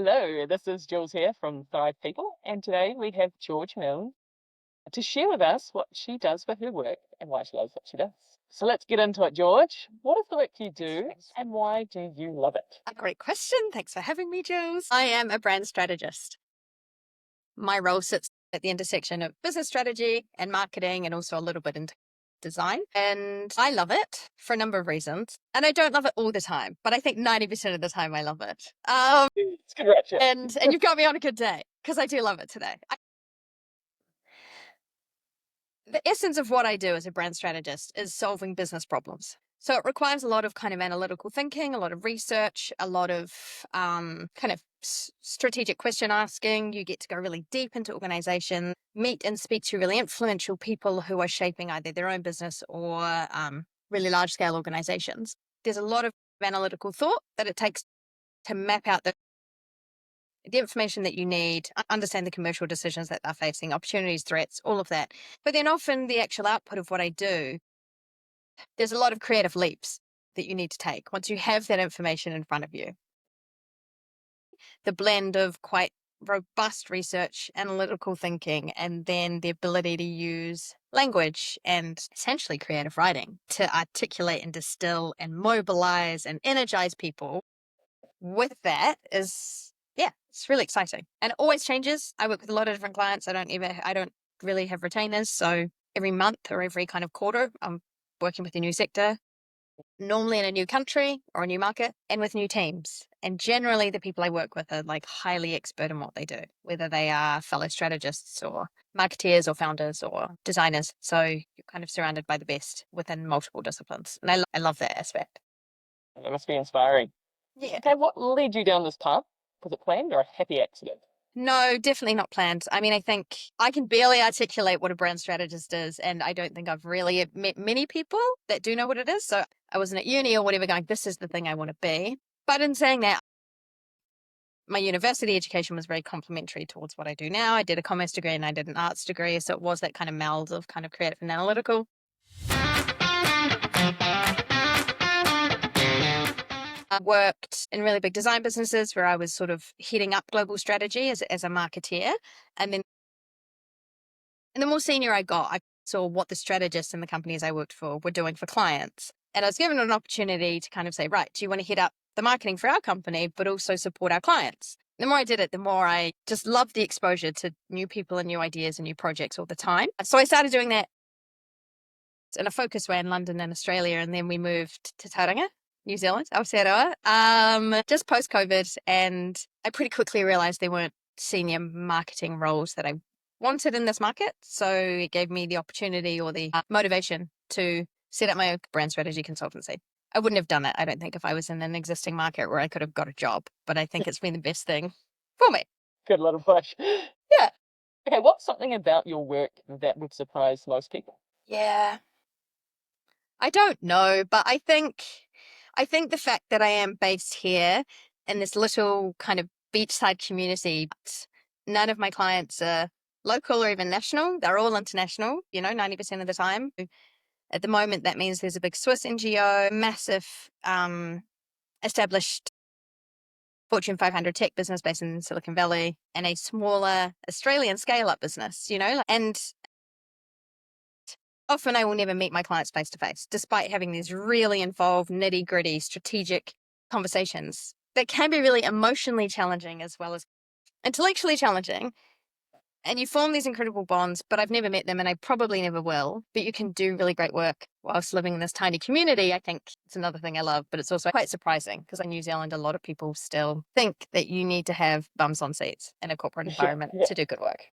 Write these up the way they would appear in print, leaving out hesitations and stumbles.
Hello, this is Jules here from Thrive People, and today we have George Milne to share with us what she does for her work and why she loves what she does. So let's get into it, George. What is the work you do and why do you love it? A great question. Thanks for having me, Jules. I am a brand strategist. My role sits at the intersection of business strategy and marketing and also a little bit into design. And I love it for a number of reasons. And I don't love it all the time, but I think 90% of the time I love it. It's congratulations. And you've got me on a good day because I do love it today. The essence of what I do as a brand strategist is solving business problems. So it requires a lot of kind of analytical thinking, a lot of research, a lot of strategic question asking. You get to go really deep into organizations, meet and speak to really influential people who are shaping either their own business or really large scale organizations. There's a lot of analytical thought that it takes to map out the information that you need, understand the commercial decisions that they're facing, opportunities, threats, all of that. But then often the actual output of what I do, there's a lot of creative leaps that you need to take once you have that information in front of you. The blend of quite robust research, analytical thinking, and then the ability to use language and essentially creative writing to articulate and distill and mobilize and energize people with that is, yeah, it's really exciting. And it always changes. I work with a lot of different clients. I don't really have retainers. So every month or every kind of quarter, I'm working with a new sector, normally in a new country or a new market, and with new teams. And generally the people I work with are like highly expert in what they do, whether they are fellow strategists or marketeers or founders or designers. So you're kind of surrounded by the best within multiple disciplines. And I love that aspect. It must be inspiring. Yeah. Okay, what led you down this path? Was it planned or a happy accident? No, definitely not planned. I mean, I think I can barely articulate what a brand strategist is, and I don't think I've really met many people that do know what it is. So I wasn't at uni or whatever going, this is the thing I want to be. But in saying that, my university education was very complementary towards what I do now. I did a commerce degree and I did an arts degree. So it was that kind of meld of kind of creative and analytical. I worked in really big design businesses where I was sort of heading up global strategy as a marketeer. And then the more senior I got, I saw what the strategists in the companies I worked for were doing for clients. And I was given an opportunity to kind of say, right, do you want to head up the marketing for our company, but also support our clients? The more I did it, the more I just loved the exposure to new people and new ideas and new projects all the time. So I started doing that in a focused way in London and Australia. And then we moved to Tauranga, New Zealand, Aotearoa, just post-COVID. And I pretty quickly realized there weren't senior marketing roles that I wanted in this market. So it gave me the opportunity or the motivation to set up my own brand strategy consultancy. I wouldn't have done it, I don't think, if I was in an existing market where I could have got a job. But I think it's been the best thing for me. Good little push. Yeah. Okay, what's something about your work that would surprise most people? Yeah. I don't know, but I think the fact that I am based here in this little kind of beachside community, none of my clients are local or even national. They're all international, 90% of the time. At the moment, that means there's a big Swiss NGO, massive established Fortune 500 tech business based in Silicon Valley, and a smaller Australian scale-up business, and often I will never meet my clients face to face, despite having these really involved, nitty gritty, strategic conversations that can be really emotionally challenging as well as intellectually challenging. And you form these incredible bonds, but I've never met them and I probably never will. But you can do really great work whilst living in this tiny community. I think it's another thing I love, but it's also quite surprising because in New Zealand, a lot of people still think that you need to have bums on seats in a corporate environment Yeah. to do good work.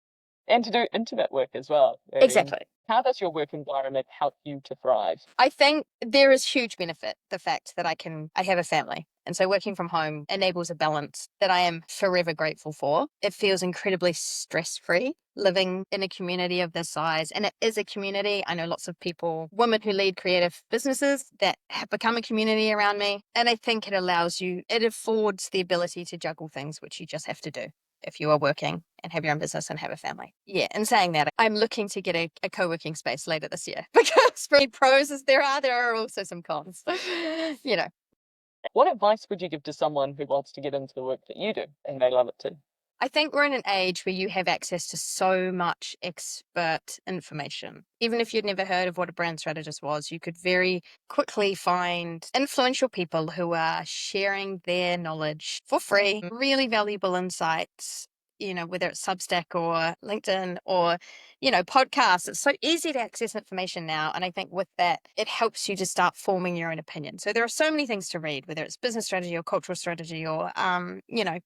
And to do intimate work as well. I mean, Exactly. how does your work environment help you to thrive? I think there is huge benefit, the fact that I have a family. And so working from home enables a balance that I am forever grateful for. It feels incredibly stress-free living in a community of this size. And it is a community. I know lots of people, women who lead creative businesses that have become a community around me. And I think it affords the ability to juggle things, which you just have to do if you are working and have your own business and have a family. Yeah, and saying that, I'm looking to get a co-working space later this year because for pros as there are also some cons, What advice would you give to someone who wants to get into the work that you do and they love it too? I think we're in an age where you have access to so much expert information. Even if you'd never heard of what a brand strategist was, you could very quickly find influential people who are sharing their knowledge for free, really valuable insights, whether it's Substack or LinkedIn or, podcasts. It's so easy to access information now. And I think with that, it helps you to start forming your own opinion. So there are so many things to read, whether it's business strategy or cultural strategy or,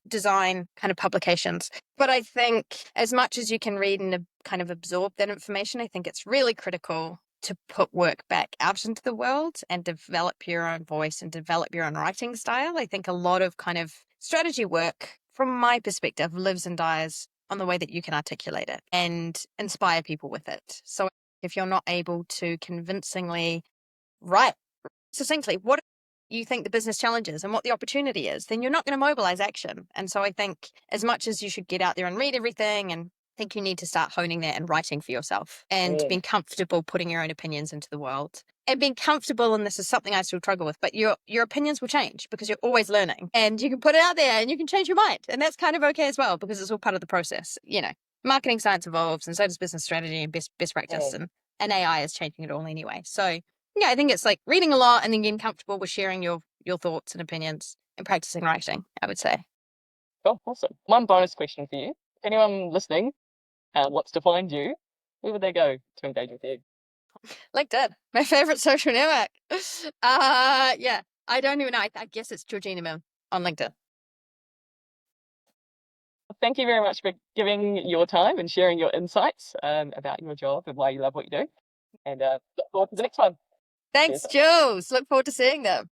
design kind of publications. But I think as much as you can read and kind of absorb that information, I think it's really critical to put work back out into the world and develop your own voice and develop your own writing style. I think a lot of kind of strategy work, from my perspective, lives and dies on the way that you can articulate it and inspire people with it. So if you're not able to convincingly write succinctly what you think the business challenge is and what the opportunity is, then you're not going to mobilize action. And so I think as much as you should get out there and read everything, and I think you need to start honing that and writing for yourself and being comfortable putting your own opinions into the world and being comfortable. And this is something I still struggle with, but your opinions will change because you're always learning and you can put it out there and you can change your mind. And that's kind of okay as well, because it's all part of the process. Marketing science evolves and so does business strategy and best practice, and AI is changing it all anyway. So yeah, I think it's like reading a lot and then getting comfortable with sharing your thoughts and opinions and practicing writing, I would say. Oh, awesome. One bonus question for you. If anyone listening wants to find you, where would they go to engage with you? LinkedIn, my favorite social network. Yeah, I don't even know. I guess it's Georgina Milne on LinkedIn. Thank you very much for giving your time and sharing your insights about your job and why you love what you do. And look forward to the next one. Thanks, Jules. Look forward to seeing them.